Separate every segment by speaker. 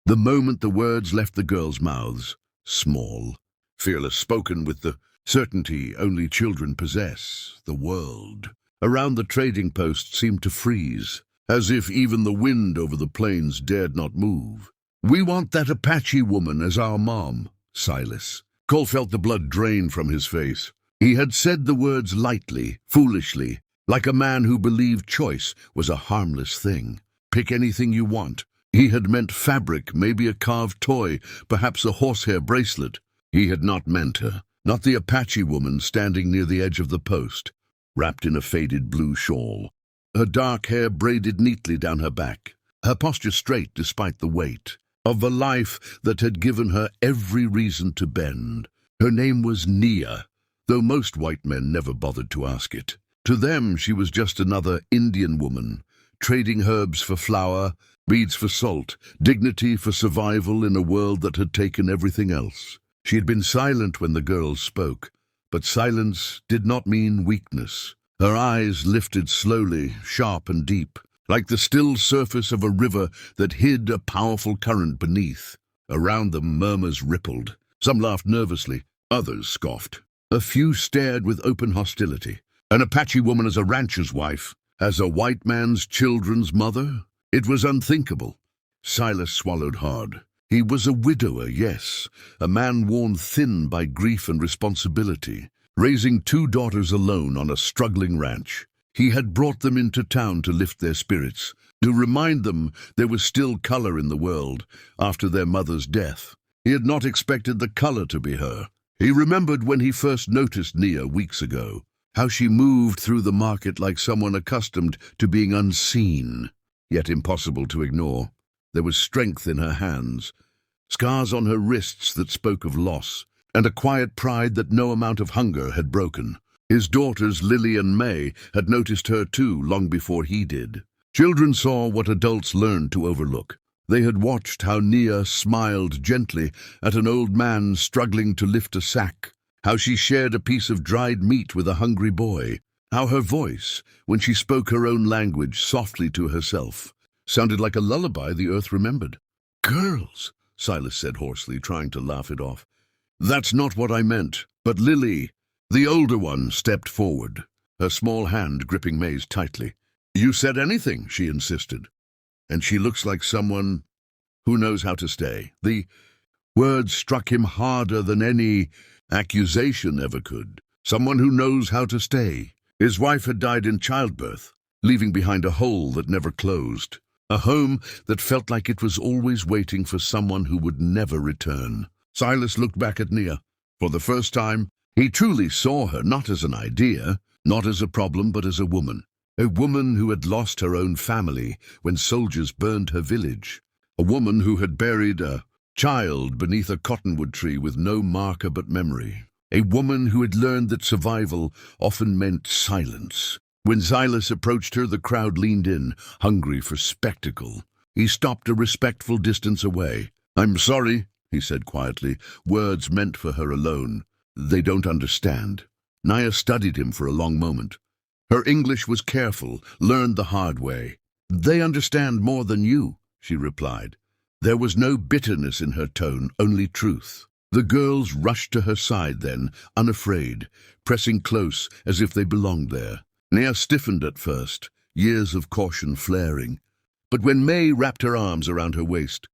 Speaker 1: The moment the words left the girls' mouths, small, fearless, spoken with the certainty only children possess, the world around the trading post seemed to freeze, as if even the wind over the plains dared not move. "We want that Apache woman as our mom, Silas." Cole felt the blood drain from his face. He had said the words lightly, foolishly, like a man who believed choice was a harmless thing. Pick anything you want. He had meant fabric, maybe a carved toy, perhaps a horsehair bracelet. He had not meant her, not the Apache woman standing near the edge of the post, wrapped in a faded blue shawl, her dark hair braided neatly down her back, her posture straight despite the weight of a life that had given her every reason to bend. Her name was Nia, though most white men never bothered to ask it. To them, she was just another Indian woman, trading herbs for flour, beads for salt, dignity for survival in a world that had taken everything else. She had been silent when the girls spoke, but silence did not mean weakness. Her eyes lifted slowly, sharp and deep, like the still surface of a river that hid a powerful current beneath. Around them, murmurs rippled. Some laughed nervously, others scoffed. A few stared with open hostility. An Apache woman as a rancher's wife, as a white man's children's mother? It was unthinkable. Silas swallowed hard. He was a widower, yes, a man worn thin by grief and responsibility, raising 2 daughters alone on a struggling ranch. He had brought them into town to lift their spirits, to remind them there was still color in the world after their mother's death. He had not expected the color to be her. He remembered when he first noticed Nia weeks ago, how she moved through the market like someone accustomed to being unseen, yet impossible to ignore. There was strength in her hands, scars on her wrists that spoke of loss, and a quiet pride that no amount of hunger had broken. His daughters, Lily and May, had noticed her too long before he did. Children saw what adults learned to overlook. They had watched how Nia smiled gently at an old man struggling to lift a sack, how she shared a piece of dried meat with a hungry boy, how her voice, when she spoke her own language softly to herself, sounded like a lullaby the earth remembered. "Girls," Silas said hoarsely, trying to laugh it off. "That's not what I meant." But Lily, the older one, stepped forward, her small hand gripping May's tightly. "You said anything," she insisted. "And she looks like someone who knows how to stay." The words struck him harder than any accusation ever could. Someone who knows how to stay. His wife had died in childbirth, leaving behind a hole that never closed. A home that felt like it was always waiting for someone who would never return. Silas looked back at Nia. For the first time, he truly saw her not as an idea, not as a problem, but as a woman. A woman who had lost her own family when soldiers burned her village. A woman who had buried a child beneath a cottonwood tree with no marker but memory. A woman who had learned that survival often meant silence. When Silas approached her, the crowd leaned in, hungry for spectacle. He stopped a respectful distance away. "I'm sorry," he said quietly, words meant for her alone. "They don't understand." Nia studied him for a long moment. Her English was careful, learned the hard way. "They understand more than you," she replied. There was no bitterness in her tone, only truth. The girls rushed to her side then, unafraid, pressing close as if they belonged there. Nia stiffened at first, years of caution flaring. But when May wrapped her arms around her waist,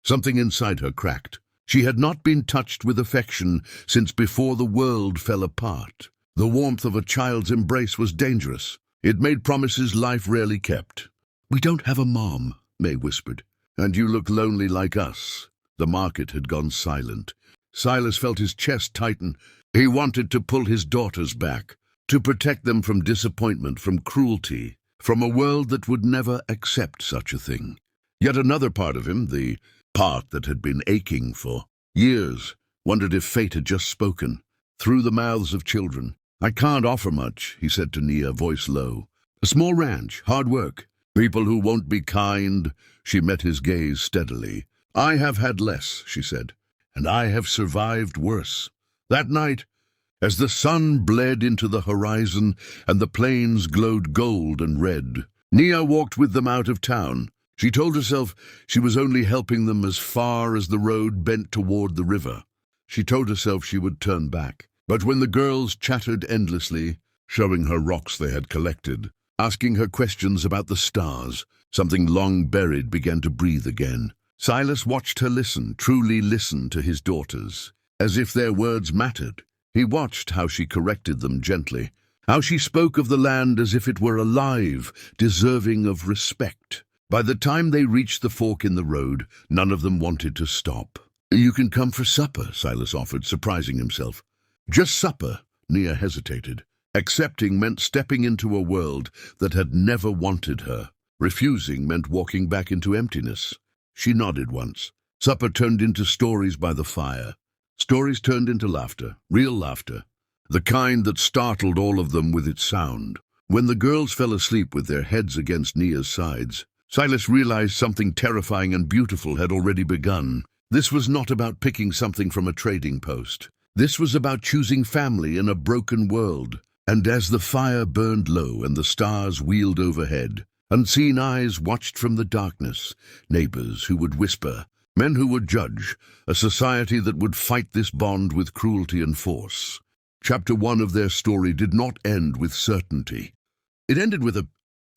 Speaker 1: something inside her cracked. She had not been touched with affection since before the world fell apart. The warmth of a child's embrace was dangerous. It made promises life rarely kept. "We don't have a mom," May whispered. "And you look lonely like us." The market had gone silent. Silas felt his chest tighten. He wanted to pull his daughters back, to protect them from disappointment, from cruelty, from a world that would never accept such a thing. Yet another part of him, the part that had been aching for years, wondered if fate had just spoken, through the mouths of children. "I can't offer much," he said to Nia, voice low. "A small ranch, hard work. People who won't be kind." She met his gaze steadily. "I have had less," she said, "and I have survived worse." That night, as the sun bled into the horizon and the plains glowed gold and red, Nia walked with them out of town. She told herself she was only helping them as far as the road bent toward the river. She told herself she would turn back. But when the girls chattered endlessly, showing her rocks they had collected, asking her questions about the stars, something long buried began to breathe again. Silas watched her listen, truly listen to his daughters, as if their words mattered. He watched how she corrected them gently, how she spoke of the land as if it were alive, deserving of respect. By the time they reached the fork in the road, none of them wanted to stop. "You can come for supper," Silas offered, surprising himself. "Just supper," Nia hesitated. Accepting meant stepping into a world that had never wanted her. Refusing meant walking back into emptiness. She nodded once. Supper turned into stories by the fire. Stories turned into laughter, real laughter, the kind that startled all of them with its sound. When the girls fell asleep with their heads against Nia's sides, Silas realized something terrifying and beautiful had already begun. This was not about picking something from a trading post. This was about choosing family in a broken world. And as the fire burned low and the stars wheeled overhead, unseen eyes watched from the darkness, neighbors who would whisper, men who would judge, a society that would fight this bond with cruelty and force. Chapter 1 of their story did not end with certainty. It ended with a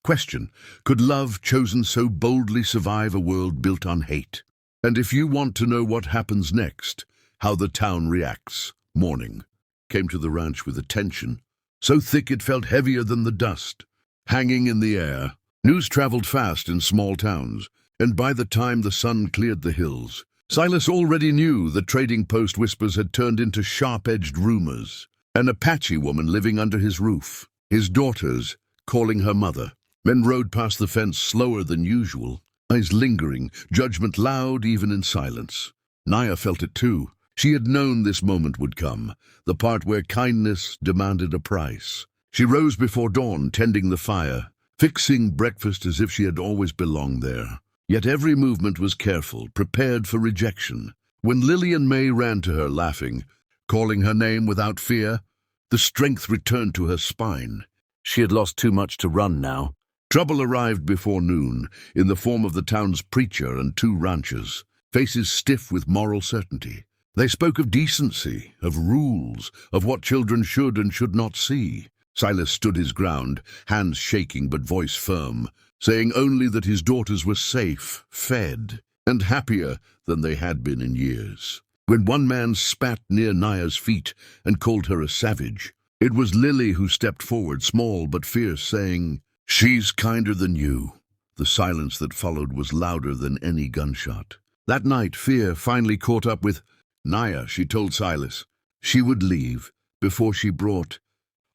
Speaker 1: question. Could love chosen so boldly survive a world built on hate? And if you want to know what happens next, how the town reacts, morning came to the ranch with a tension so thick it felt heavier than the dust, hanging in the air. News traveled fast in small towns, and by the time the sun cleared the hills, Silas already knew the trading post whispers had turned into sharp-edged rumors. An Apache woman living under his roof, his daughters calling her mother. Men rode past the fence slower than usual, eyes lingering, judgment loud even in silence. Nia felt it too. She had known this moment would come, the part where kindness demanded a price. She rose before dawn, tending the fire, fixing breakfast as if she had always belonged there. Yet every movement was careful, prepared for rejection. When Lily and May ran to her laughing, calling her name without fear, the strength returned to her spine. She had lost too much to run now. Trouble arrived before noon, in the form of the town's preacher and 2 ranchers, faces stiff with moral certainty. They spoke of decency, of rules, of what children should and should not see. Silas stood his ground, hands shaking but voice firm, saying only that his daughters were safe, fed, and happier than they had been in years. When one man spat near Nia's feet and called her a savage, it was Lily who stepped forward, small but fierce, saying, "She's kinder than you." The silence that followed was louder than any gunshot. That night, fear finally caught up with Nia. She told Silas she would leave before she brought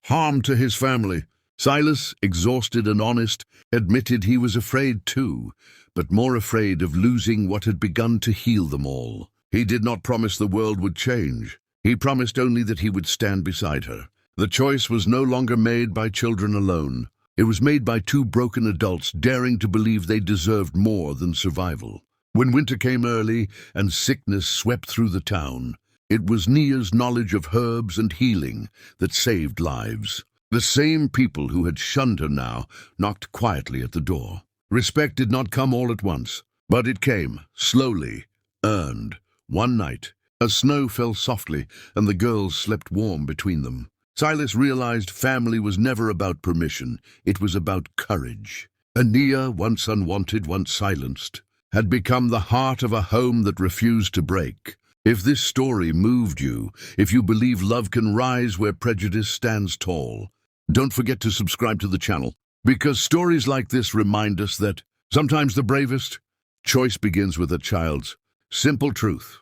Speaker 1: harm to his family. Silas, exhausted and honest, admitted he was afraid too, but more afraid of losing what had begun to heal them all. He did not promise the world would change. He promised only that he would stand beside her. The choice was no longer made by children alone. It was made by 2 broken adults daring to believe they deserved more than survival. When winter came early and sickness swept through the town, it was Nia's knowledge of herbs and healing that saved lives. The same people who had shunned her now knocked quietly at the door. Respect did not come all at once, but it came, slowly, earned. One night, as snow fell softly and the girls slept warm between them, Silas realized family was never about permission, it was about courage. And Nia, once unwanted, once silenced, had become the heart of a home that refused to break. If this story moved you, if you believe love can rise where prejudice stands tall, don't forget to subscribe to the channel, because stories like this remind us that sometimes the bravest choice begins with a child's simple truth.